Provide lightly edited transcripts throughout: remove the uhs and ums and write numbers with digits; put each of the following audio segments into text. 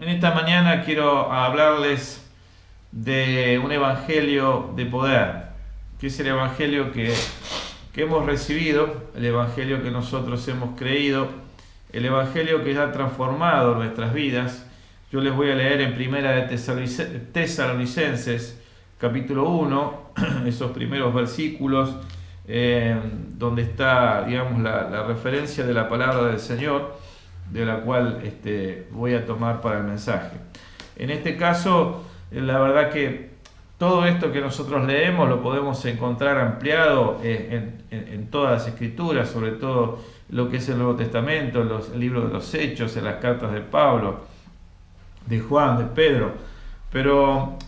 En esta mañana quiero hablarles de un evangelio de poder, que es el evangelio que hemos recibido, el evangelio que nosotros hemos creído, el evangelio que ha transformado nuestras vidas. Yo les voy a leer en Primera de Tesalonicenses, capítulo 1, esos primeros versículos, donde está, digamos, la referencia de la palabra del Señor, de la cual voy a tomar para el mensaje. En este caso, la verdad que todo esto que nosotros leemos lo podemos encontrar ampliado en todas las escrituras, sobre todo lo que es el Nuevo Testamento, el libro de los Hechos, en las cartas de Pablo, de Juan, de Pedro. Pero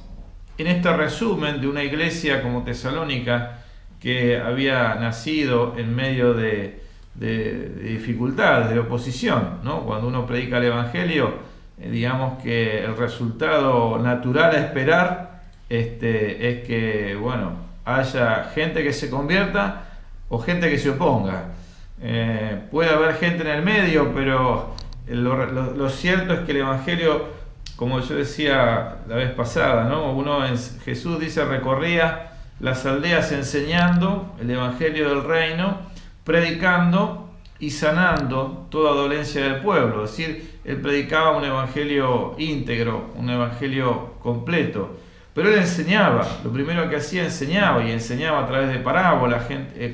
en este resumen de una iglesia como Tesalónica, que había nacido en medio de dificultades, de oposición, ¿no? Cuando uno predica el evangelio, digamos que el resultado natural a esperar es que, bueno, haya gente que se convierta o gente que se oponga. Puede haber gente en el medio, pero lo cierto es que el evangelio, como yo decía la vez pasada, ¿no? Jesús dice, recorría las aldeas enseñando el evangelio del reino, predicando y sanando toda dolencia del pueblo. Es decir, él predicaba un evangelio íntegro, un evangelio completo. Pero él enseñaba, lo primero que hacía, enseñaba a través de parábolas,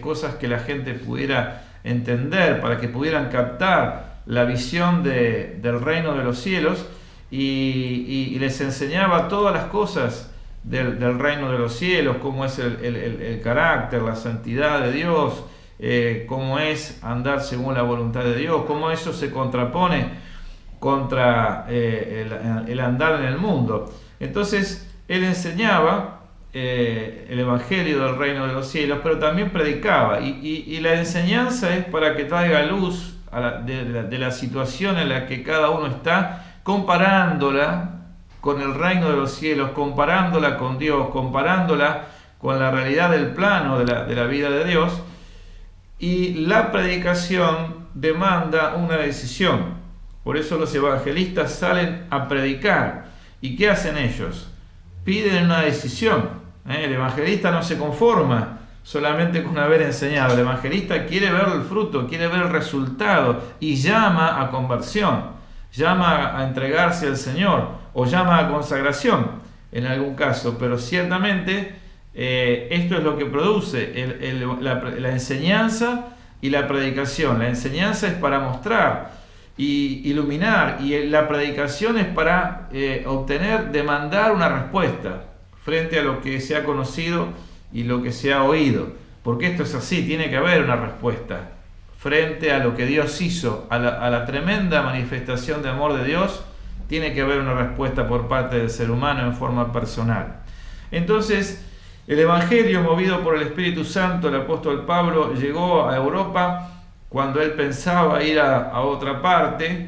cosas que la gente pudiera entender, para que pudieran captar la visión del reino de los cielos, y les enseñaba todas las cosas del reino de los cielos, cómo es el carácter, la santidad de Dios, cómo es andar según la voluntad de Dios, cómo eso se contrapone contra el andar en el mundo. Entonces él enseñaba el evangelio del reino de los cielos, pero también predicaba, y la enseñanza es para que traiga luz de la situación en la que cada uno está, comparándola con el reino de los cielos, comparándola con Dios, comparándola con la realidad del plano de la vida de Dios. Y la predicación demanda una decisión. Por eso los evangelistas salen a predicar. ¿Y qué hacen ellos? Piden una decisión. El evangelista no se conforma solamente con haber enseñado. El evangelista quiere ver el fruto, quiere ver el resultado, y llama a conversión, llama a entregarse al Señor, o llama a consagración en algún caso. Pero ciertamente esto es lo que produce la enseñanza y la predicación. La enseñanza es para mostrar y iluminar, y la predicación es para demandar una respuesta frente a lo que se ha conocido y lo que se ha oído, porque esto es así, tiene que haber una respuesta frente a lo que Dios hizo, a la tremenda manifestación de amor de Dios. Tiene que haber una respuesta por parte del ser humano en forma personal. Entonces, el evangelio, movido por el Espíritu Santo, el apóstol Pablo llegó a Europa cuando él pensaba ir a otra parte,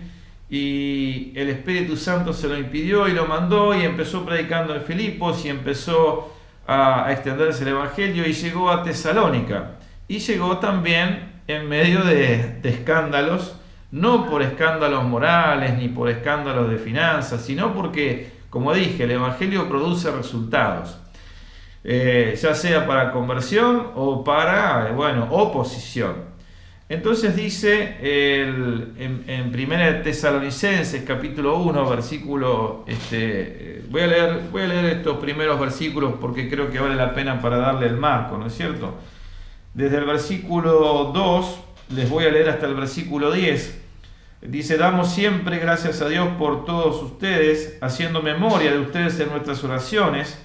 y el Espíritu Santo se lo impidió y lo mandó, y empezó predicando en Filipos, y empezó a extenderse el evangelio, y llegó a Tesalónica, y llegó también en medio de escándalos, no por escándalos morales ni por escándalos de finanzas, sino porque, como dije, el evangelio produce resultados, ya sea para conversión o para, oposición. Entonces dice en Primera de Tesalonicenses, capítulo 1, versículo, voy a leer estos primeros versículos porque creo que vale la pena para darle el marco, ¿no es cierto? Desde el versículo 2 les voy a leer hasta el versículo 10. Dice: damos siempre gracias a Dios por todos ustedes, haciendo memoria de ustedes en nuestras oraciones,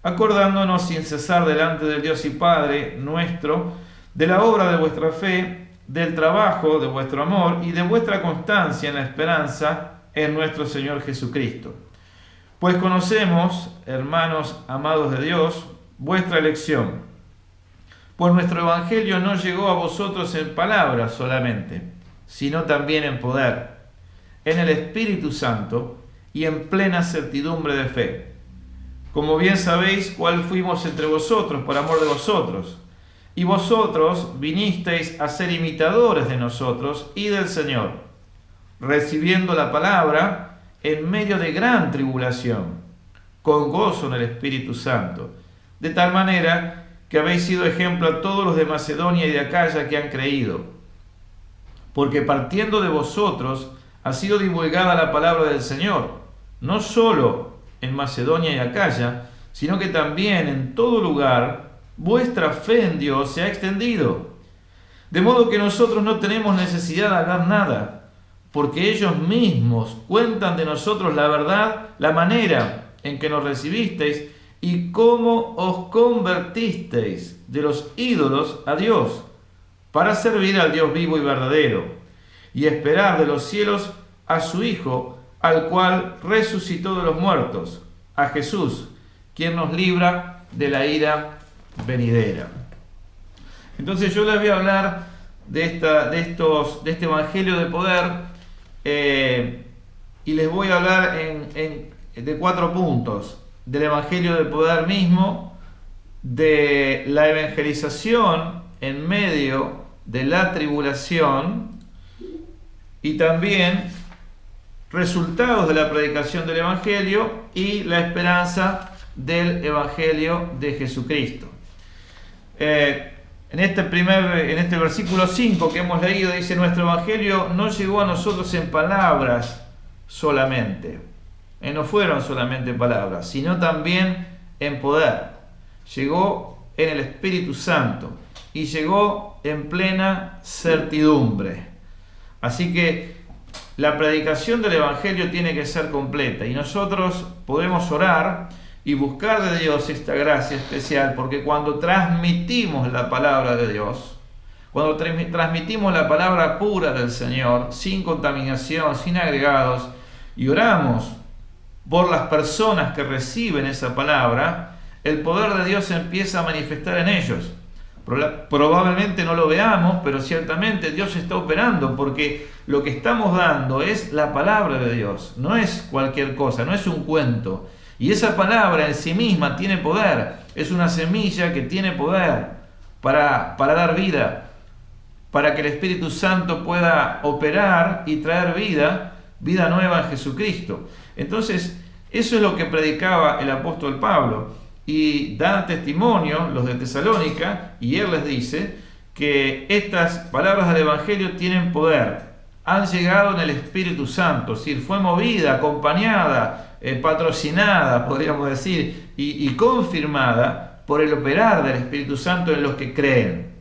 acordándonos sin cesar delante del Dios y Padre nuestro, de la obra de vuestra fe, del trabajo de vuestro amor y de vuestra constancia en la esperanza en nuestro Señor Jesucristo. Pues conocemos, hermanos amados de Dios, vuestra elección. Pues nuestro evangelio no llegó a vosotros en palabras solamente, sino también en poder, en el Espíritu Santo y en plena certidumbre de fe. Como bien sabéis, cuál fuimos entre vosotros por amor de vosotros, y vosotros vinisteis a ser imitadores de nosotros y del Señor, recibiendo la palabra en medio de gran tribulación, con gozo en el Espíritu Santo, de tal manera que habéis sido ejemplo a todos los de Macedonia y de Acaya que han creído, porque partiendo de vosotros ha sido divulgada la palabra del Señor, no solo en Macedonia y Acaya, sino que también en todo lugar vuestra fe en Dios se ha extendido. De modo que nosotros no tenemos necesidad de hablar nada, porque ellos mismos cuentan de nosotros la verdad, la manera en que nos recibisteis y cómo os convertisteis de los ídolos a Dios, para servir al Dios vivo y verdadero, y esperar de los cielos a su Hijo, al cual resucitó de los muertos, a Jesús, quien nos libra de la ira venidera. Entonces yo les voy a hablar de este evangelio de poder, y les voy a hablar de 4 puntos: del evangelio de poder mismo, de la evangelización en medio de la tribulación y también resultados de la predicación del evangelio y la esperanza del evangelio de Jesucristo. En este versículo 5 que hemos leído dice: nuestro evangelio no llegó a nosotros en palabras solamente, no fueron solamente palabras, sino también en poder. Llegó en el Espíritu Santo y llegó en plena certidumbre. Así que la predicación del evangelio tiene que ser completa, y nosotros podemos orar y buscar de Dios esta gracia especial, porque cuando transmitimos la palabra de Dios, cuando transmitimos la palabra pura del Señor, sin contaminación, sin agregados, y oramos por las personas que reciben esa palabra, el poder de Dios empieza a manifestar en ellos. Probablemente no lo veamos, pero ciertamente Dios está operando, porque lo que estamos dando es la palabra de Dios, no es cualquier cosa, no es un cuento. Y esa palabra en sí misma tiene poder, es una semilla que tiene poder para dar vida, para que el Espíritu Santo pueda operar y traer vida nueva en Jesucristo. Entonces, eso es lo que predicaba el apóstol Pablo, y dan testimonio los de Tesalónica, y él les dice que estas palabras del Evangelio tienen poder, han llegado en el Espíritu Santo, es decir, fue movida, acompañada, patrocinada, podríamos decir, y confirmada por el operar del Espíritu Santo en los que creen.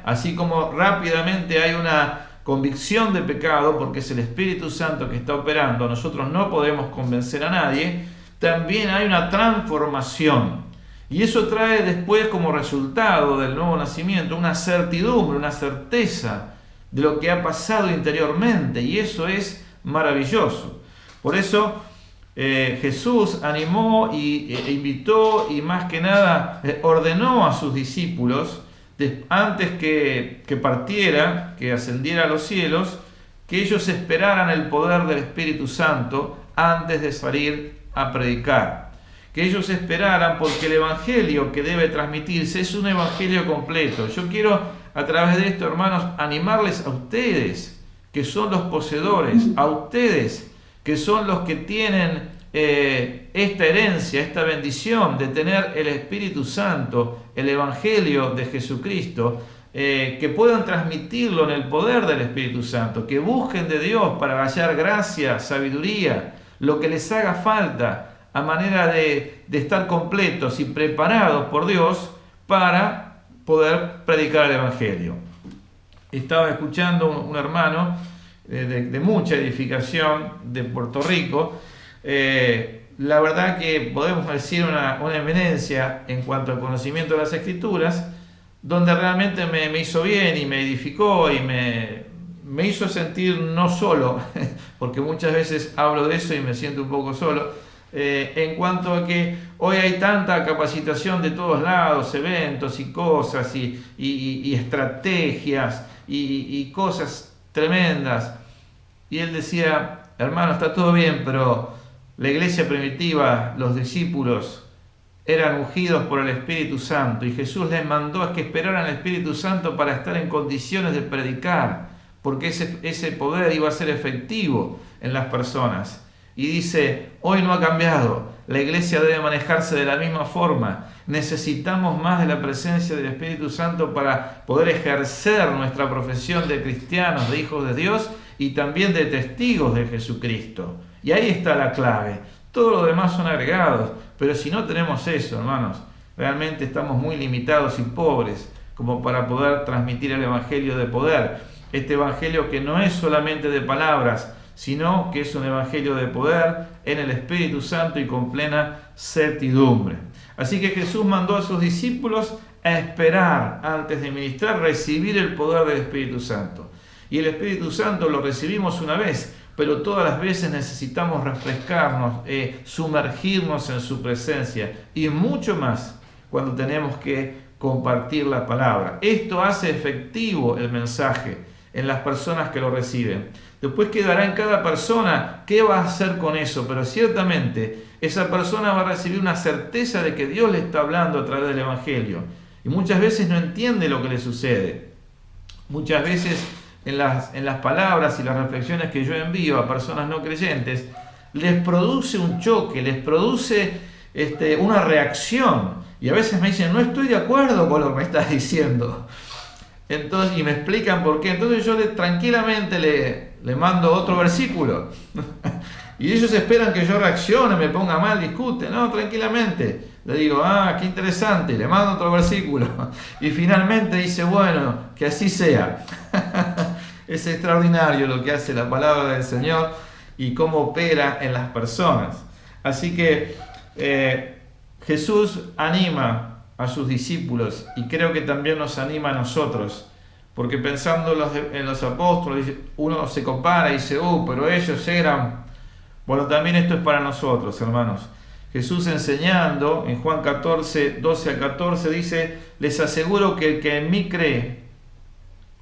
Así como rápidamente hay una convicción de pecado, porque es el Espíritu Santo que está operando, nosotros no podemos convencer a nadie, también hay una transformación. Y eso trae después como resultado del nuevo nacimiento una certidumbre, una certeza de lo que ha pasado interiormente, y eso es maravilloso. Por eso Jesús animó e invitó, y más que nada ordenó a sus discípulos, antes que partiera, que ascendiera a los cielos, que ellos esperaran el poder del Espíritu Santo antes de salir a predicar. Que ellos esperaran, porque el evangelio que debe transmitirse es un evangelio completo. Yo quiero, a través de esto, hermanos, animarles a ustedes, que son los poseedores, a ustedes, que son los que tienen esta herencia, esta bendición de tener el Espíritu Santo, el evangelio de Jesucristo, que puedan transmitirlo en el poder del Espíritu Santo, que busquen de Dios para hallar gracia, sabiduría, lo que les haga falta, a manera de estar completos y preparados por Dios para poder predicar el evangelio. Estaba escuchando un hermano de mucha edificación de Puerto Rico. La verdad que podemos decir una eminencia en cuanto al conocimiento de las Escrituras, donde realmente me hizo bien y me edificó y me hizo sentir no solo, porque muchas veces hablo de eso y me siento un poco solo, en cuanto a que hoy hay tanta capacitación de todos lados, eventos y cosas y estrategias y cosas tremendas. Y él decía: hermano, está todo bien, pero la iglesia primitiva, los discípulos, eran ungidos por el Espíritu Santo, y Jesús les mandó a que esperaran al Espíritu Santo para estar en condiciones de predicar, porque ese poder iba a ser efectivo en las personas. y dice, hoy no ha cambiado, la iglesia debe manejarse de la misma forma. Necesitamos más de la presencia del Espíritu Santo para poder ejercer nuestra profesión de cristianos, de hijos de Dios y también de testigos de Jesucristo. Y ahí está la clave. Todo lo demás son agregados, pero si no tenemos eso, hermanos, realmente estamos muy limitados y pobres como para poder transmitir el Evangelio de poder. Este Evangelio que no es solamente de palabras, sino que es un Evangelio de poder en el Espíritu Santo y con plena certidumbre. Así que Jesús mandó a sus discípulos a esperar antes de ministrar, recibir el poder del Espíritu Santo. Y el Espíritu Santo lo recibimos una vez, pero todas las veces necesitamos refrescarnos, sumergirnos en su presencia y mucho más cuando tenemos que compartir la palabra. Esto hace efectivo el mensaje en las personas que lo reciben. Después quedará en cada persona qué va a hacer con eso, pero ciertamente esa persona va a recibir una certeza de que Dios le está hablando a través del Evangelio. Y muchas veces no entiende lo que le sucede. Muchas veces en las palabras y las reflexiones que yo envío a personas no creyentes, les produce un choque, les produce una reacción. Y a veces me dicen, no estoy de acuerdo con lo que me estás diciendo. Entonces, y me explican por qué. Entonces yo tranquilamente le mando otro versículo. Y ellos esperan que yo reaccione, me ponga mal, discute. No, tranquilamente. Le digo, qué interesante. Le mando otro versículo. Y finalmente dice, bueno, que así sea. Es extraordinario lo que hace la palabra del Señor y cómo opera en las personas. Así que Jesús anima a sus discípulos y creo que también nos anima a nosotros, porque pensando en los apóstoles, uno se compara y dice, pero ellos eran... Bueno, también esto es para nosotros, hermanos. Jesús enseñando en Juan 14, 12 al 14 dice, les aseguro que el que en mí cree,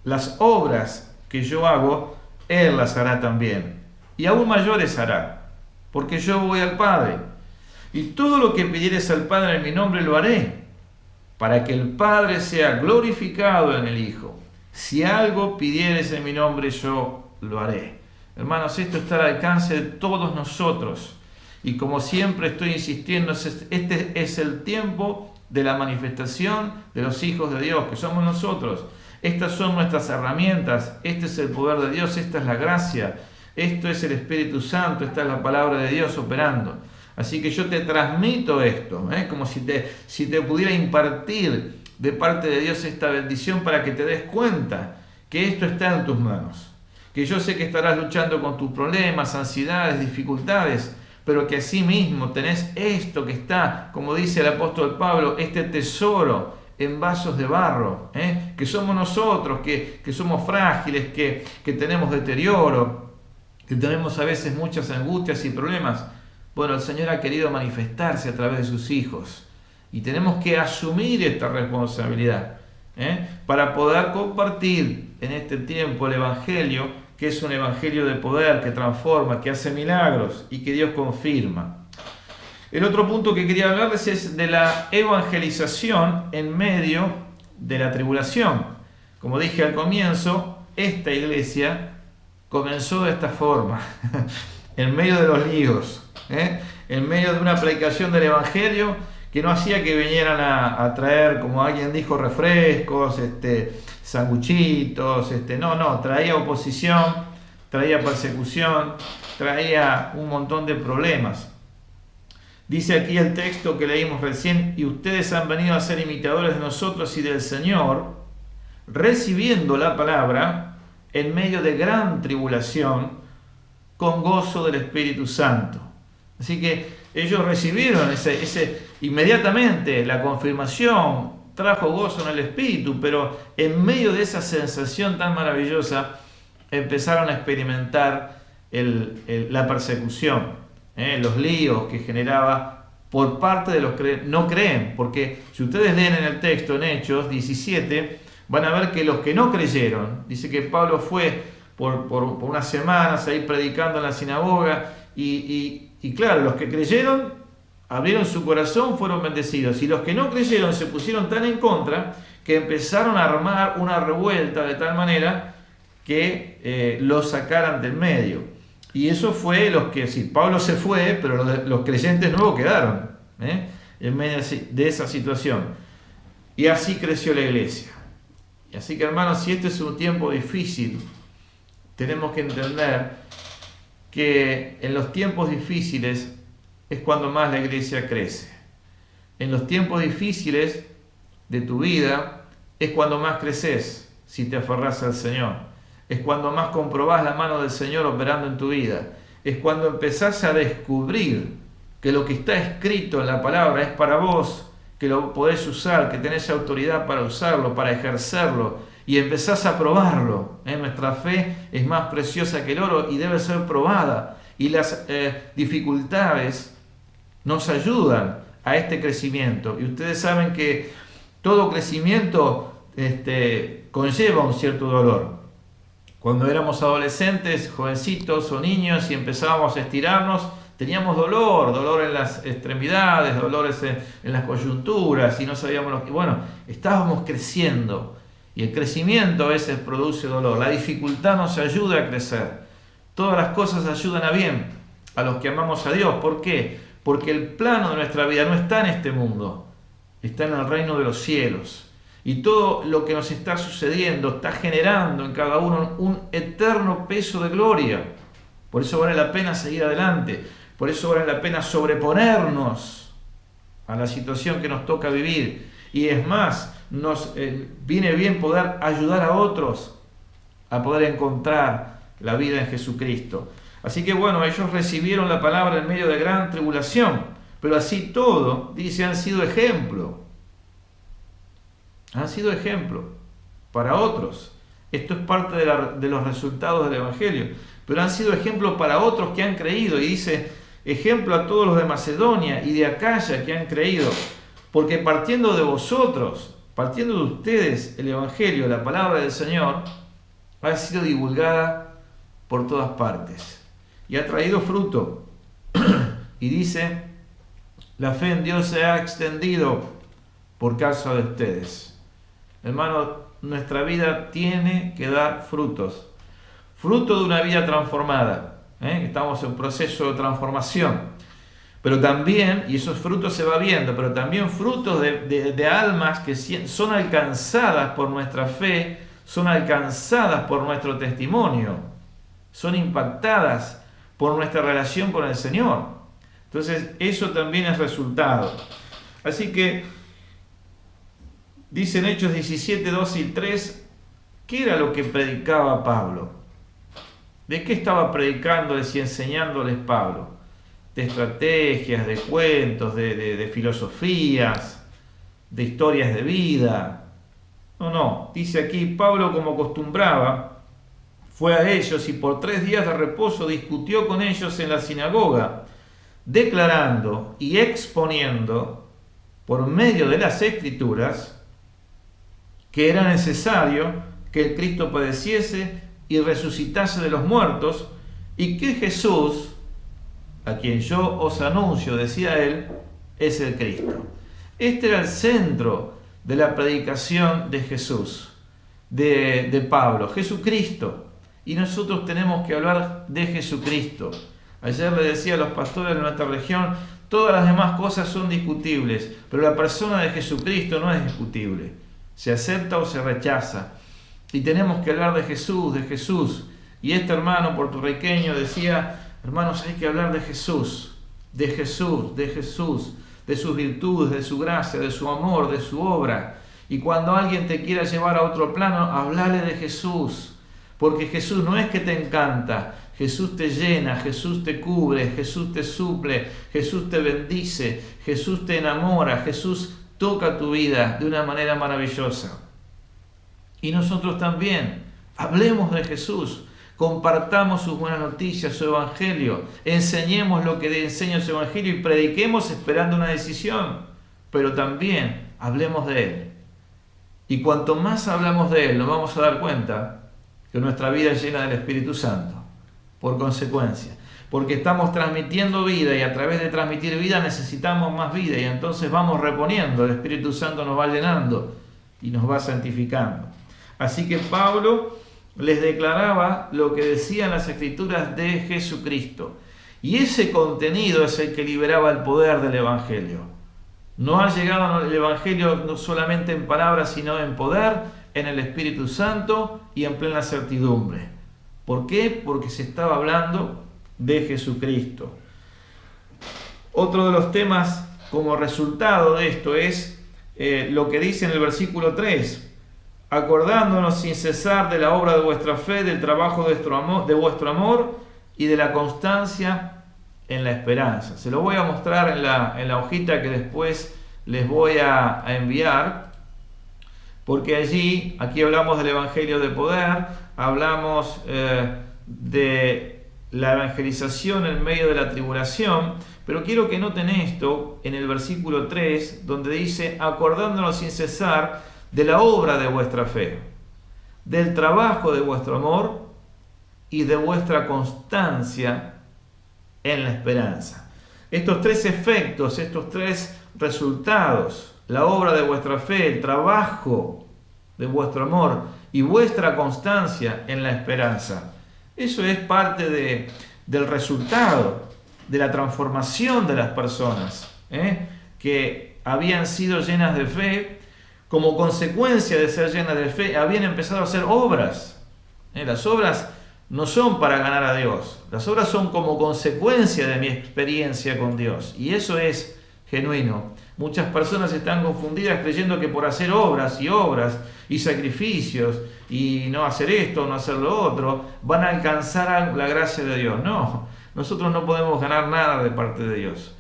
las obras que yo hago, él las hará también, y aún mayores hará, porque yo voy al Padre, y todo lo que pidieres al Padre en mi nombre lo haré, para que el Padre sea glorificado en el Hijo. Si algo pidieres en mi nombre, yo lo haré. Hermanos, esto está al alcance de todos nosotros. Y como siempre estoy insistiendo, este es el tiempo de la manifestación de los hijos de Dios, que somos nosotros. Estas son nuestras herramientas, este es el poder de Dios, esta es la gracia, esto es el Espíritu Santo, esta es la palabra de Dios operando. Así que yo te transmito esto, como si te pudiera impartir de parte de Dios esta bendición para que te des cuenta que esto está en tus manos. Que yo sé que estarás luchando con tus problemas, ansiedades, dificultades, pero que así mismo tenés esto que está, como dice el apóstol Pablo, este tesoro en vasos de barro, que somos nosotros, que somos frágiles, que tenemos deterioro, que tenemos a veces muchas angustias y problemas. Bueno, el Señor ha querido manifestarse a través de sus hijos y tenemos que asumir esta responsabilidad para poder compartir en este tiempo el Evangelio, que es un Evangelio de poder, que transforma, que hace milagros y que Dios confirma. El otro punto que quería hablarles es de la evangelización en medio de la tribulación. Como dije al comienzo, esta iglesia comenzó de esta forma, en medio de los líos, en medio de una predicación del Evangelio que no hacía que vinieran a traer, como alguien dijo, refrescos, sanguchitos, no, traía oposición, traía persecución, traía un montón de problemas. Dice aquí el texto que leímos recién, y ustedes han venido a ser imitadores de nosotros y del Señor, recibiendo la palabra en medio de gran tribulación, con gozo del Espíritu Santo. Así que ellos recibieron inmediatamente la confirmación, trajo gozo en el Espíritu, pero en medio de esa sensación tan maravillosa empezaron a experimentar la persecución, los líos que generaba por parte de los que no creen, porque si ustedes leen en el texto en Hechos 17, van a ver que los que no creyeron, dice que Pablo fue por unas semanas ahí predicando en la sinagoga y claro, los que creyeron abrieron su corazón, fueron bendecidos, y los que no creyeron se pusieron tan en contra que empezaron a armar una revuelta de tal manera que los sacaran del medio. Y eso fue los que, sí, Pablo se fue, pero los creyentes nuevos quedaron en medio de esa situación. Y así creció la iglesia. Y así que, hermanos, si este es un tiempo difícil, tenemos que entender que en los tiempos difíciles es cuando más la iglesia crece. En los tiempos difíciles de tu vida es cuando más creces si te aferras al Señor. Es cuando más comprobás la mano del Señor operando en tu vida. Es cuando empezás a descubrir que lo que está escrito en la palabra es para vos, que lo podés usar, que tenés autoridad para usarlo, para ejercerlo, y empezás a probarlo. Nuestra fe es más preciosa que el oro y debe ser probada. Y las dificultades nos ayudan a este crecimiento. Y ustedes saben que todo crecimiento conlleva un cierto dolor. Cuando éramos adolescentes, jovencitos o niños y empezábamos a estirarnos, teníamos dolor en las extremidades, dolores en las coyunturas y no sabíamos lo que... Bueno, estábamos creciendo y el crecimiento a veces produce dolor. La dificultad nos ayuda a crecer. Todas las cosas ayudan a bien a los que amamos a Dios. ¿Por qué? Porque el plano de nuestra vida no está en este mundo, está en el reino de los cielos. Y todo lo que nos está sucediendo está generando en cada uno un eterno peso de gloria. Por eso vale la pena seguir adelante. Por eso vale la pena sobreponernos a la situación que nos toca vivir. Y es más, nos viene bien poder ayudar a otros a poder encontrar la vida en Jesucristo. Así que bueno, ellos recibieron la palabra en medio de gran tribulación. Pero así todo, dice, han sido ejemplo. Han sido ejemplo para otros. Esto es parte de los resultados del Evangelio. Pero han sido ejemplo para otros que han creído. Y dice, ejemplo a todos los de Macedonia y de Acaya que han creído. Porque partiendo de vosotros, partiendo de ustedes, el Evangelio, la palabra del Señor, ha sido divulgada por todas partes. Y ha traído fruto. Y dice, la fe en Dios se ha extendido por causa de ustedes. Hermano, nuestra vida tiene que dar frutos. Fruto de una vida transformada. Estamos en proceso de transformación. Pero también, y esos frutos se va viendo, pero también frutos de almas que son alcanzadas por nuestra fe, son alcanzadas por nuestro testimonio, son impactadas por nuestra relación con el Señor. Entonces, eso también es resultado. Así que, dice en Hechos 17, 2 y 3, ¿qué era lo que predicaba Pablo? ¿De qué estaba predicándoles y enseñándoles Pablo? De estrategias, de cuentos, de filosofías, de historias de vida. No. Dice aquí, Pablo, como acostumbraba, fue a ellos y por 3 días de reposo discutió con ellos en la sinagoga, declarando y exponiendo por medio de las Escrituras que era necesario que el Cristo padeciese y resucitase de los muertos, y que Jesús, a quien yo os anuncio, decía él, es el Cristo. Este era el centro de la predicación de Jesús, de Pablo, Jesucristo. Y nosotros tenemos que hablar de Jesucristo. Ayer le decía a los pastores de nuestra región, todas las demás cosas son discutibles, pero la persona de Jesucristo no es discutible. Se acepta o se rechaza. Y tenemos que hablar de Jesús, de Jesús. Y este hermano puertorriqueño decía, hermanos, hay que hablar de Jesús, de Jesús, de Jesús, de sus virtudes, de su gracia, de su amor, de su obra. Y cuando alguien te quiera llevar a otro plano, háblale de Jesús. Porque Jesús no es que te encanta, Jesús te llena, Jesús te cubre, Jesús te suple, Jesús te bendice, Jesús te enamora, Jesús toca tu vida de una manera maravillosa. Y nosotros también, hablemos de Jesús, compartamos sus buenas noticias, su evangelio, enseñemos lo que enseña su evangelio y prediquemos esperando una decisión, pero también hablemos de Él. Y cuanto más hablamos de Él, nos vamos a dar cuenta que nuestra vida es llena del Espíritu Santo, por consecuencia. Porque estamos transmitiendo vida y a través de transmitir vida necesitamos más vida y entonces vamos reponiendo, el Espíritu Santo nos va llenando y nos va santificando. Así que Pablo les declaraba lo que decían las Escrituras de Jesucristo. Y ese contenido es el que liberaba el poder del Evangelio. No ha llegado el Evangelio no solamente en palabras, sino en poder, en el Espíritu Santo y en plena certidumbre. ¿Por qué? Porque se estaba hablando de Jesucristo. Otro de los temas como resultado de esto es lo que dice en el versículo 3. Acordándonos sin cesar de la obra de vuestra fe, del trabajo de vuestro amor y de la constancia en la esperanza. Se lo voy a mostrar en la hojita que después les voy a enviar, porque aquí hablamos del Evangelio de poder, hablamos de la evangelización en medio de la tribulación, pero quiero que noten esto en el versículo 3, donde dice, acordándonos sin cesar de la obra de vuestra fe, del trabajo de vuestro amor y de vuestra constancia en la esperanza. Estos tres efectos, estos tres resultados, la obra de vuestra fe, el trabajo de vuestro amor y vuestra constancia en la esperanza, eso es parte del resultado de la transformación de las personas, que habían sido llenas de fe. Como consecuencia de ser llenas de fe, habían empezado a hacer obras. Las obras no son para ganar a Dios. Las obras son como consecuencia de mi experiencia con Dios. Y eso es genuino. Muchas personas están confundidas creyendo que por hacer obras y sacrificios y no hacer esto, no hacer lo otro, van a alcanzar la gracia de Dios. No, nosotros no podemos ganar nada de parte de Dios.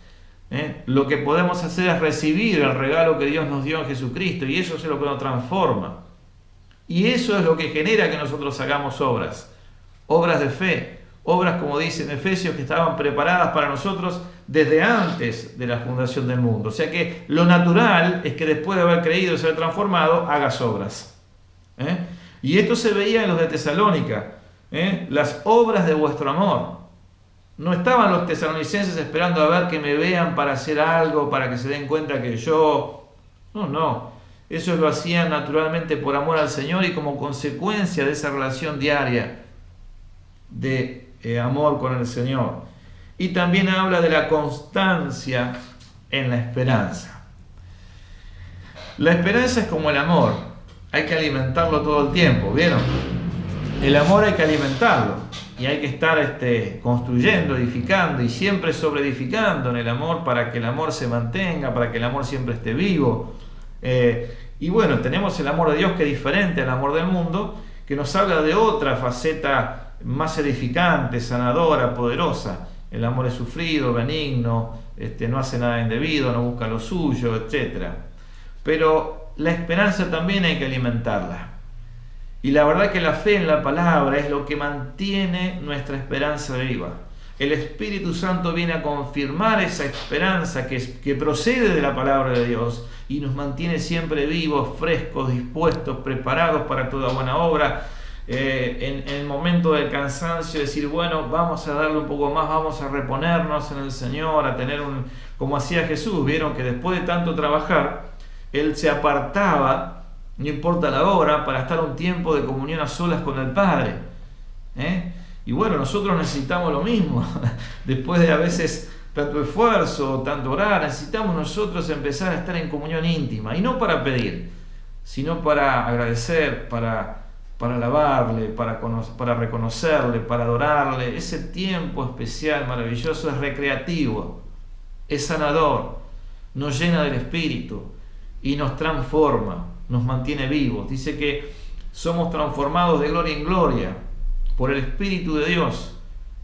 Lo que podemos hacer es recibir el regalo que Dios nos dio en Jesucristo, y eso es lo que nos transforma, y eso es lo que genera que nosotros hagamos obras de fe, obras, como dice en Efesios, que estaban preparadas para nosotros desde antes de la fundación del mundo. O sea que lo natural es que después de haber creído y ser transformado, hagas obras. Y esto se veía en los de Tesalónica, las obras de vuestro amor. No estaban los tesalonicenses esperando a ver que me vean para hacer algo, para que se den cuenta que yo... No. Ellos lo hacían naturalmente por amor al Señor y como consecuencia de esa relación diaria de amor con el Señor. Y también habla de la constancia en la esperanza. La esperanza es como el amor. Hay que alimentarlo todo el tiempo, ¿vieron? El amor hay que alimentarlo. Y hay que estar construyendo, edificando y siempre sobreedificando en el amor para que el amor se mantenga, para que el amor siempre esté vivo. Y bueno, tenemos el amor de Dios que es diferente al amor del mundo, que nos habla de otra faceta más edificante, sanadora, poderosa. El amor es sufrido, benigno, no hace nada indebido, no busca lo suyo, etc. Pero la esperanza también hay que alimentarla. Y la verdad que la fe en la palabra es lo que mantiene nuestra esperanza viva. El Espíritu Santo viene a confirmar esa esperanza que procede de la palabra de Dios y nos mantiene siempre vivos, frescos, dispuestos, preparados para toda buena obra. En el momento del cansancio, decir, bueno, vamos a darle un poco más, vamos a reponernos en el Señor, a tener como hacía Jesús. Vieron que después de tanto trabajar, Él se apartaba, no importa la hora, para estar un tiempo de comunión a solas con el Padre. Y bueno, nosotros necesitamos lo mismo. Después de a veces tanto esfuerzo, tanto orar, necesitamos nosotros empezar a estar en comunión íntima. Y no para pedir, sino para agradecer, para alabarle, para reconocerle, para adorarle. Ese tiempo especial, maravilloso, es recreativo, es sanador, nos llena del Espíritu y nos transforma, nos mantiene vivos. Dice que somos transformados de gloria en gloria por el Espíritu de Dios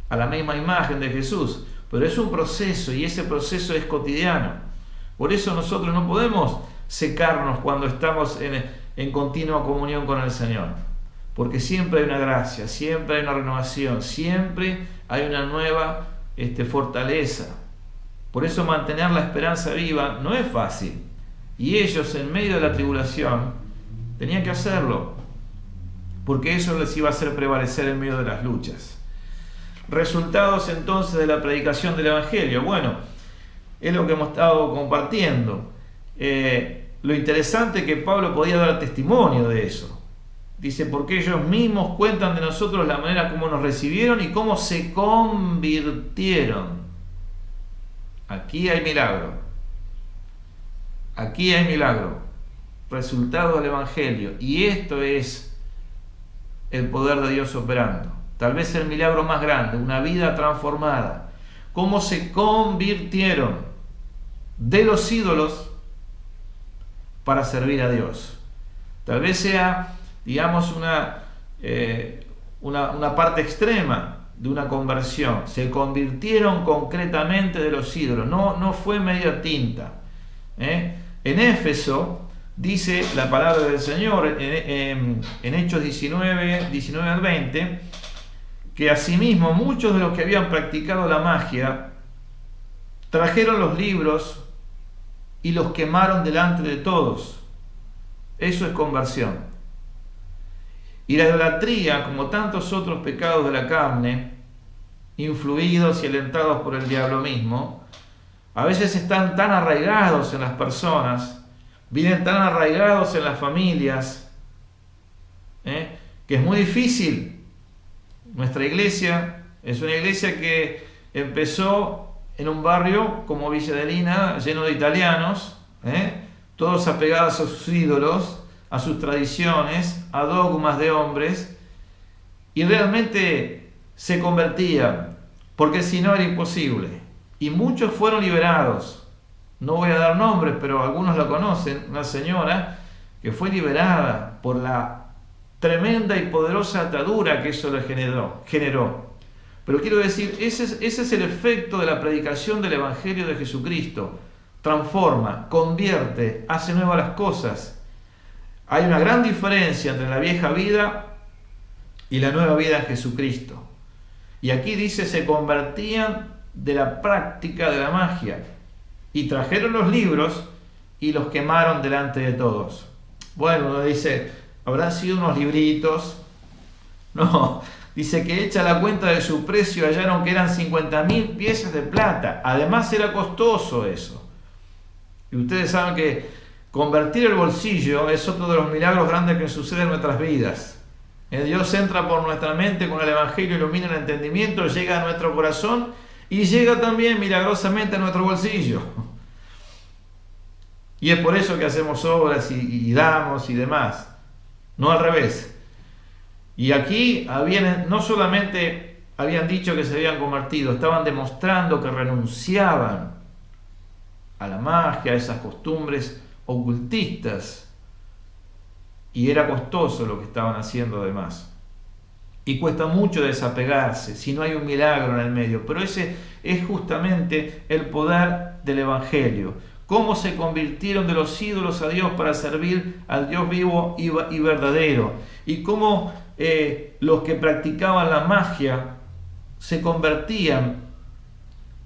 a la misma imagen de Jesús, pero es un proceso y ese proceso es cotidiano. Por eso nosotros no podemos secarnos cuando estamos en continua comunión con el Señor, porque siempre hay una gracia, siempre hay una renovación, siempre hay una nueva fortaleza. Por eso mantener la esperanza viva no es fácil. Y ellos, en medio de la tribulación, tenían que hacerlo, porque eso les iba a hacer prevalecer en medio de las luchas. Resultados entonces de la predicación del Evangelio. Bueno, es lo que hemos estado compartiendo. Lo interesante es que Pablo podía dar testimonio de eso. Dice, porque ellos mismos cuentan de nosotros la manera como nos recibieron y cómo se convirtieron. Aquí hay milagro. Aquí hay milagro. Resultado del Evangelio. Y esto es el poder de Dios operando. Tal vez el milagro más grande, una vida transformada. Cómo se convirtieron de los ídolos para servir a Dios. Tal vez sea, digamos, una parte extrema de una conversión. Se convirtieron concretamente de los ídolos. No fue media tinta. En Éfeso dice la palabra del Señor en Hechos 19 al 20, que asimismo muchos de los que habían practicado la magia trajeron los libros y los quemaron delante de todos. Eso es conversión. Y la idolatría, como tantos otros pecados de la carne, influidos y alentados por el diablo mismo, a veces están tan arraigados en las personas, vienen tan arraigados en las familias, que es muy difícil. Nuestra iglesia es una iglesia que empezó en un barrio como Villa de Lina, lleno de italianos, todos apegados a sus ídolos, a sus tradiciones, a dogmas de hombres, y realmente se convertían, porque si no era imposible. Y muchos fueron liberados. No voy a dar nombres, pero algunos la conocen, una señora que fue liberada por la tremenda y poderosa atadura que eso le generó. Pero quiero decir, ese es el efecto de la predicación del Evangelio de Jesucristo. Transforma, convierte, hace nuevas las cosas. Hay una gran diferencia entre la vieja vida y la nueva vida en Jesucristo. Y aquí dice, se convertían de la práctica de la magia y trajeron los libros y los quemaron delante de todos. Bueno, uno dice, ¿habrán sido unos libritos? No, dice que hecha la cuenta de su precio hallaron que eran 50.000 piezas de plata. Además era costoso eso. Y ustedes saben que convertir el bolsillo es otro de los milagros grandes que suceden en nuestras vidas. Dios entra por nuestra mente con el Evangelio, ilumina el entendimiento, llega a nuestro corazón y llega también milagrosamente a nuestro bolsillo. Y es por eso que hacemos obras y damos y demás. No al revés. Y aquí no solamente habían dicho que se habían convertido, estaban demostrando que renunciaban a la magia, a esas costumbres ocultistas, y era costoso lo que estaban haciendo además, y cuesta mucho desapegarse si no hay un milagro en el medio, pero ese es justamente el poder del Evangelio. Cómo se convirtieron de los ídolos a Dios para servir al Dios vivo y verdadero, y cómo los que practicaban la magia se convertían,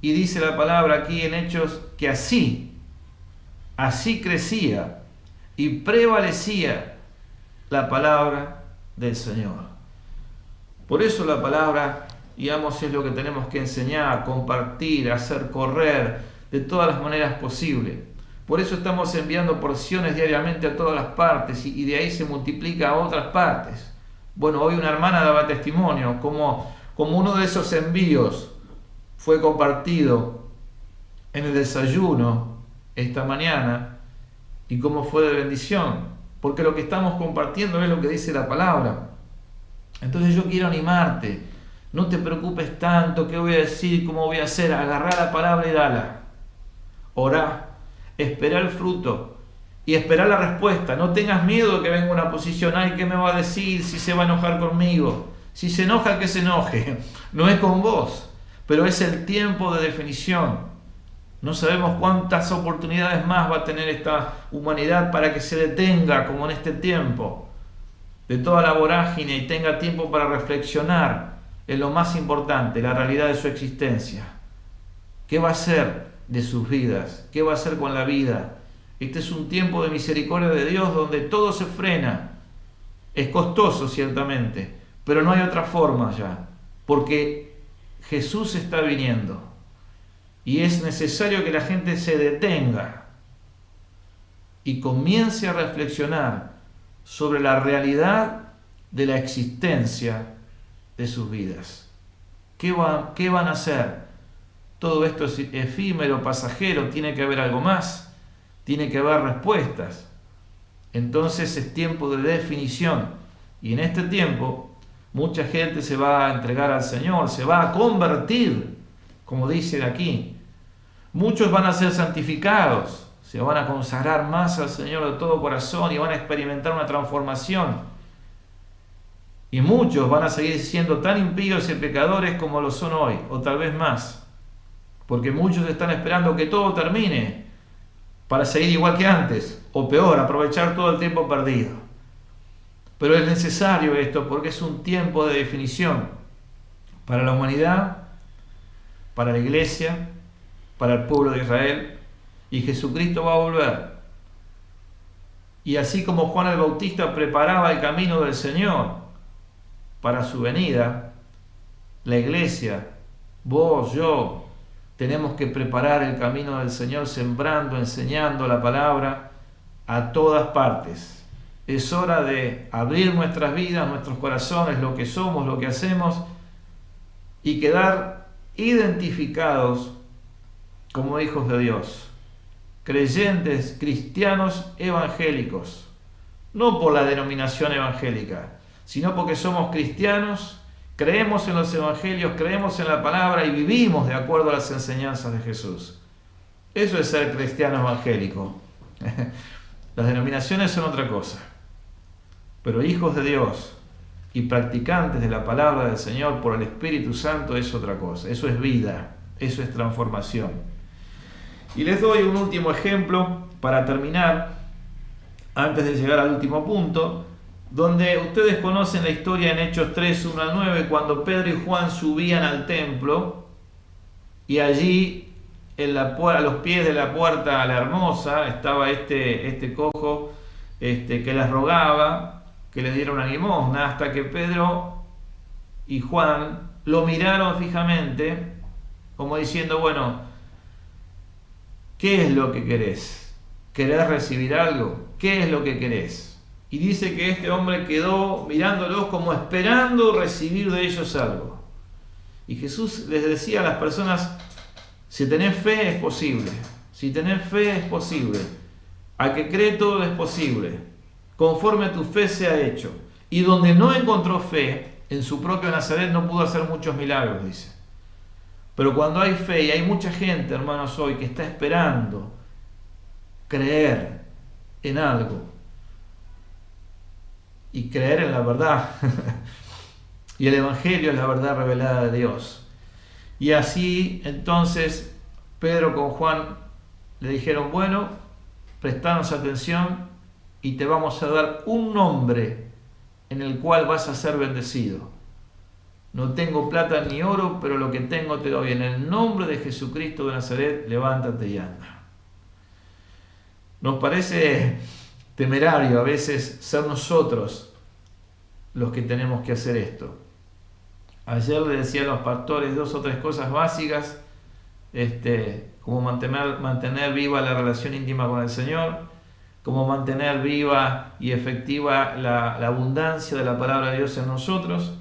y dice la palabra aquí en Hechos que así crecía y prevalecía la palabra del Señor. Por eso la palabra, digamos, es lo que tenemos que enseñar, compartir, hacer correr de todas las maneras posibles. Por eso estamos enviando porciones diariamente a todas las partes y de ahí se multiplica a otras partes. Bueno, hoy una hermana daba testimonio como uno de esos envíos fue compartido en el desayuno esta mañana y cómo fue de bendición, porque lo que estamos compartiendo es lo que dice la palabra. Entonces yo quiero animarte, no te preocupes tanto, qué voy a decir, cómo voy a hacer, agarrá la palabra y dala, orá, esperá el fruto y esperá la respuesta. No tengas miedo de que venga una posición, ay, ¿qué me va a decir? Si se va a enojar conmigo, si se enoja, que se enoje, no es con vos, pero es el tiempo de definición. No sabemos cuántas oportunidades más va a tener esta humanidad para que se detenga, como en este tiempo, de toda la vorágine y tenga tiempo para reflexionar en lo más importante, la realidad de su existencia. ¿Qué va a hacer de sus vidas? ¿Qué va a hacer con la vida? Este es un tiempo de misericordia de Dios donde todo se frena. Es costoso, ciertamente, pero no hay otra forma ya, porque Jesús está viniendo. Y es necesario que la gente se detenga y comience a reflexionar sobre la realidad de la existencia de sus vidas. ¿Qué van a hacer? Todo esto es efímero, pasajero, tiene que haber algo más, tiene que haber respuestas. Entonces es tiempo de definición, y en este tiempo mucha gente se va a entregar al Señor, se va a convertir, como dicen aquí. Muchos van a ser santificados, se van a consagrar más al Señor de todo corazón y van a experimentar una transformación. Y muchos van a seguir siendo tan impíos y pecadores como lo son hoy, o tal vez más, porque muchos están esperando que todo termine para seguir igual que antes, o peor, aprovechar todo el tiempo perdido. Pero es necesario esto porque es un tiempo de definición para la humanidad, para la iglesia, para el pueblo de Israel, y Jesucristo va a volver. Y así como Juan el Bautista preparaba el camino del Señor para su venida, la iglesia, vos, yo, tenemos que preparar el camino del Señor sembrando, enseñando la palabra a todas partes. Es hora de abrir nuestras vidas, nuestros corazones, lo que somos, lo que hacemos, y quedar identificados como hijos de Dios, creyentes, cristianos evangélicos, no por la denominación evangélica, sino porque somos cristianos, creemos en los evangelios, creemos en la palabra y vivimos de acuerdo a las enseñanzas de Jesús. Eso es ser cristiano evangélico. Las denominaciones son otra cosa, pero hijos de Dios y practicantes de la palabra del Señor por el Espíritu Santo es otra cosa. Eso es vida, eso es transformación. Y les doy un último ejemplo para terminar, antes de llegar al último punto, donde ustedes conocen la historia en Hechos 3, 1 al 9, cuando Pedro y Juan subían al templo, y allí a los pies de la puerta a la hermosa estaba este cojo que les rogaba que les diera una limosna, hasta que Pedro y Juan lo miraron fijamente, como diciendo, bueno, ¿qué es lo que querés? ¿Querés recibir algo? ¿Qué es lo que querés? Y dice que este hombre quedó mirándolos como esperando recibir de ellos algo. Y Jesús les decía a las personas, si tenés fe es posible, si tenés fe es posible, al que cree todo es posible, conforme a tu fe sea hecho. Y donde no encontró fe, en su propio Nazaret no pudo hacer muchos milagros, dice. Pero cuando hay fe, y hay mucha gente, hermanos, hoy que está esperando creer en algo, y creer en la verdad, y el Evangelio es la verdad revelada de Dios. Y así entonces Pedro con Juan le dijeron, bueno, prestanos atención y te vamos a dar un nombre en el cual vas a ser bendecido. No tengo plata ni oro, pero lo que tengo te doy. En el nombre de Jesucristo de Nazaret, levántate y anda. Nos parece temerario a veces ser nosotros los que tenemos que hacer esto. Ayer le decía a los pastores 2 o 3 cosas básicas, como mantener viva la relación íntima con el Señor, como mantener viva y efectiva la abundancia de la palabra de Dios en nosotros,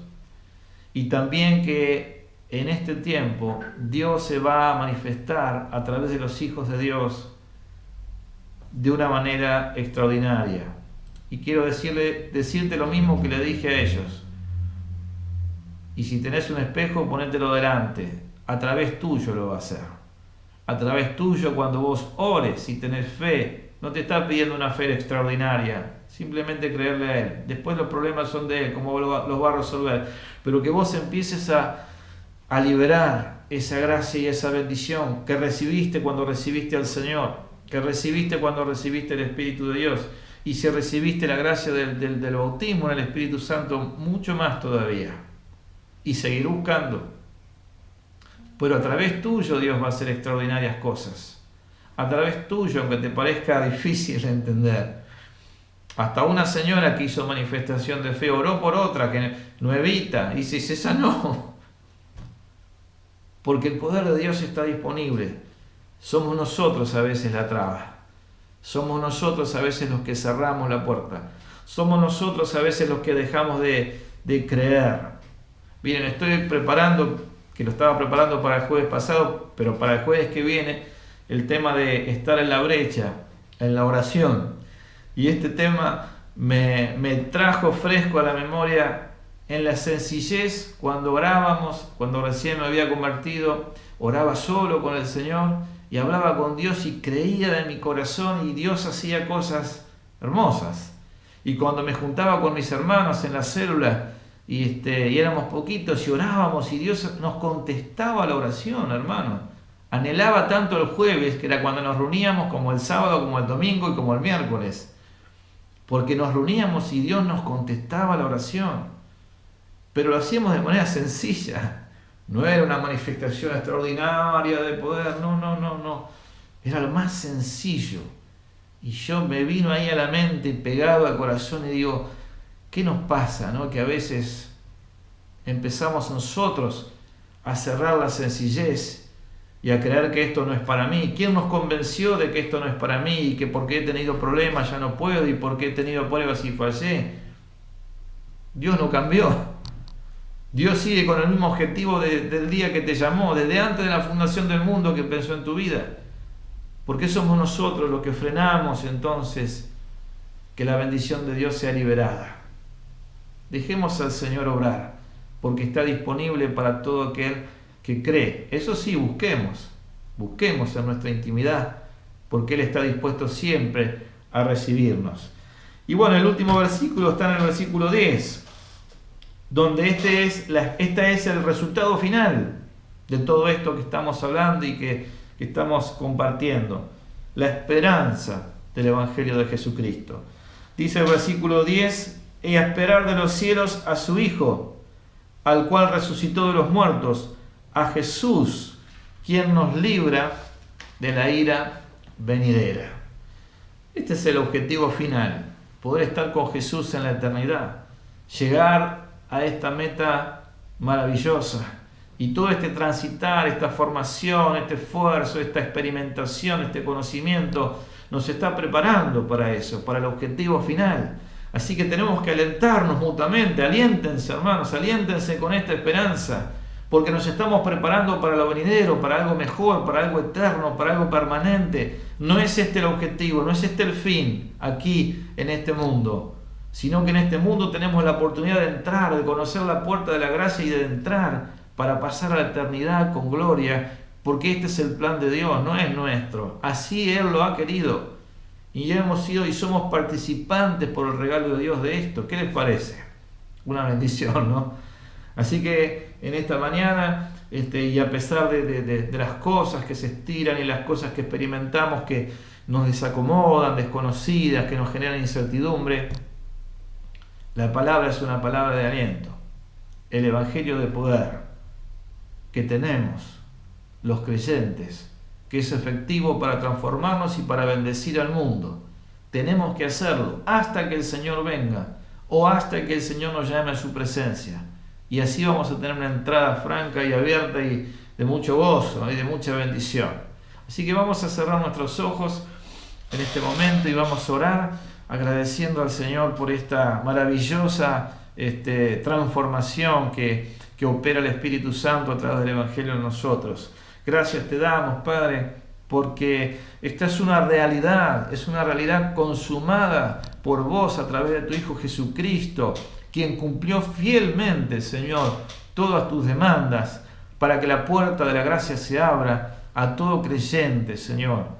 y también que en este tiempo Dios se va a manifestar a través de los hijos de Dios de una manera extraordinaria. Y quiero decirte lo mismo que le dije a ellos. Y si tenés un espejo, ponételo delante. A través tuyo lo va a hacer. A través tuyo, cuando vos ores y tenés fe, no te está pidiendo una fe extraordinaria, simplemente creerle a Él. Después los problemas son de Él, cómo los va a resolver. Pero que vos empieces a liberar esa gracia y esa bendición que recibiste cuando recibiste al Señor, que recibiste cuando recibiste el Espíritu de Dios. Y si recibiste la gracia del bautismo en el Espíritu Santo, mucho más todavía. Y seguir buscando. Pero a través tuyo Dios va a hacer extraordinarias cosas. A través tuyo, aunque te parezca difícil de entender. Hasta una señora que hizo manifestación de fe, oró por otra, que nuevita, y se sanó. Porque el poder de Dios está disponible. Somos nosotros a veces la traba. Somos nosotros a veces los que cerramos la puerta. somos nosotros a veces los que dejamos de creer. Miren, estoy preparando, que lo estaba preparando para el jueves pasado, pero para el jueves que viene, el tema de estar en la brecha, en la oración. Y este tema me trajo fresco a la memoria en la sencillez cuando orábamos, cuando recién me había convertido, oraba solo con el Señor y hablaba con Dios y creía de mi corazón y Dios hacía cosas hermosas. Y cuando me juntaba con mis hermanos en la célula y éramos poquitos y orábamos y Dios nos contestaba la oración, hermano. Anhelaba tanto el jueves, que era cuando nos reuníamos, como el sábado, como el domingo y como el miércoles. Porque nos reuníamos y Dios nos contestaba la oración. Pero lo hacíamos de manera sencilla. No era una manifestación extraordinaria de poder, no. Era lo más sencillo. Y yo me vino ahí a la mente, pegado al corazón y digo, ¿qué nos pasa, no? Que a veces empezamos nosotros a cerrar la sencillez y a creer que esto no es para mí. ¿Quién nos convenció de que esto no es para mí y que porque he tenido problemas ya no puedo y porque he tenido pruebas y fallé? Dios no cambió. Dios sigue con el mismo objetivo del día que te llamó, desde antes de la fundación del mundo que pensó en tu vida. ¿Por qué somos nosotros los que frenamos entonces que la bendición de Dios sea liberada? Dejemos al Señor obrar, porque está disponible para todo aquel que cree. Eso sí, busquemos en nuestra intimidad, porque Él está dispuesto siempre a recibirnos. Y bueno, el último versículo está en el versículo 10, donde este es el resultado final de todo esto que estamos hablando y que estamos compartiendo, la esperanza del Evangelio de Jesucristo. Dice el versículo 10, y a esperar de los cielos a su Hijo, al cual resucitó de los muertos, a Jesús, quien nos libra de la ira venidera. Este es el objetivo final, poder estar con Jesús en la eternidad, llegar a esta meta maravillosa. Y todo este transitar, esta formación, este esfuerzo, esta experimentación, este conocimiento, nos está preparando para eso, para el objetivo final. Así que tenemos que alentarnos mutuamente. Aliéntense, hermanos, aliéntense con esta esperanza, porque nos estamos preparando para lo venidero, para algo mejor, para algo eterno, para algo permanente. No es este el objetivo, no es este el fin aquí en este mundo, sino que en este mundo tenemos la oportunidad de entrar, de conocer la puerta de la gracia y de entrar para pasar a la eternidad con gloria, porque este es el plan de Dios, no es nuestro. Así Él lo ha querido. Y ya hemos sido y somos participantes por el regalo de Dios de esto. ¿Qué les parece? Una bendición, ¿no? Así que en esta mañana, y a pesar de las cosas que se estiran y las cosas que experimentamos que nos desacomodan, desconocidas, que nos generan incertidumbre, la palabra es una palabra de aliento. El Evangelio de poder que tenemos los creyentes, que es efectivo para transformarnos y para bendecir al mundo. Tenemos que hacerlo hasta que el Señor venga o hasta que el Señor nos llame a su presencia. Y así vamos a tener una entrada franca y abierta y de mucho gozo y de mucha bendición. Así que vamos a cerrar nuestros ojos en este momento y vamos a orar agradeciendo al Señor por esta maravillosa transformación que opera el Espíritu Santo a través del Evangelio en nosotros. Gracias te damos, Padre, porque esta es una realidad consumada por vos a través de tu Hijo Jesucristo, quien cumplió fielmente, Señor, todas tus demandas para que la puerta de la gracia se abra a todo creyente, Señor.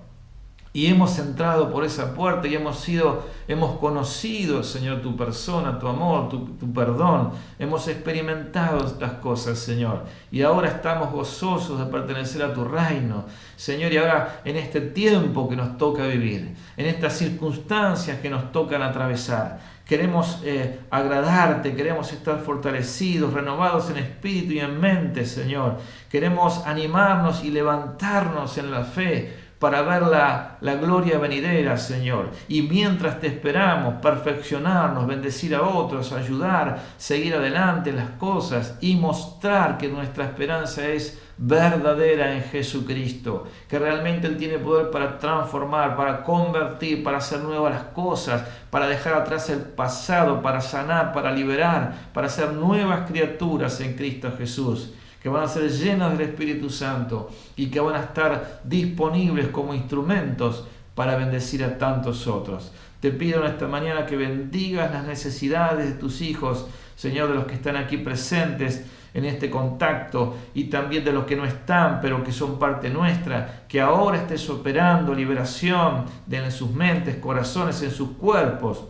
Y hemos entrado por esa puerta y hemos conocido, Señor, tu persona, tu amor, tu perdón. Hemos experimentado estas cosas, Señor. Y ahora estamos gozosos de pertenecer a tu reino, Señor. Y ahora en este tiempo que nos toca vivir, en estas circunstancias que nos tocan atravesar, queremos agradarte, queremos estar fortalecidos, renovados en espíritu y en mente, Señor. Queremos animarnos y levantarnos en la fe para ver la gloria venidera, Señor. Y mientras te esperamos, perfeccionarnos, bendecir a otros, ayudar, seguir adelante en las cosas y mostrar que nuestra esperanza es verdadera en Jesucristo, que realmente Él tiene poder para transformar, para convertir, para hacer nuevas las cosas, para dejar atrás el pasado, para sanar, para liberar, para ser nuevas criaturas en Cristo Jesús, que van a ser llenas del Espíritu Santo y que van a estar disponibles como instrumentos para bendecir a tantos otros. Te pido en esta mañana que bendigas las necesidades de tus hijos, Señor, de los que están aquí presentes en este contacto y también de los que no están, pero que son parte nuestra, que ahora estés operando liberación en sus mentes, corazones, en sus cuerpos.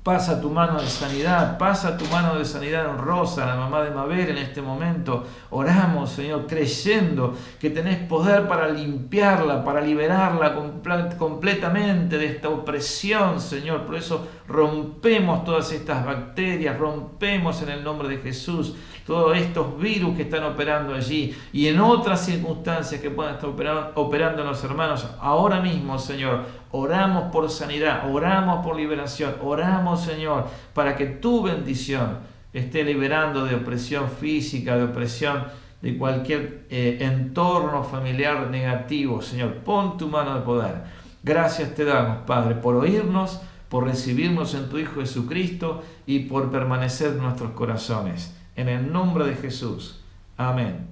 Pasa tu mano de sanidad, pasa tu mano de sanidad en Rosa, la mamá de Mabel en este momento. Oramos, Señor, creyendo que tenés poder para limpiarla, para liberarla completamente de esta opresión, Señor. Por eso rompemos todas estas bacterias, rompemos en el nombre de Jesús todos estos virus que están operando allí y en otras circunstancias que puedan estar operando en los hermanos. Ahora mismo, Señor, oramos por sanidad, oramos por liberación, oramos, Señor, para que tu bendición esté liberando de opresión física, de opresión de cualquier entorno familiar negativo. Señor, pon tu mano de poder. Gracias te damos, Padre, por oírnos, por recibirnos en tu Hijo Jesucristo y por permanecer en nuestros corazones. En el nombre de Jesús. Amén.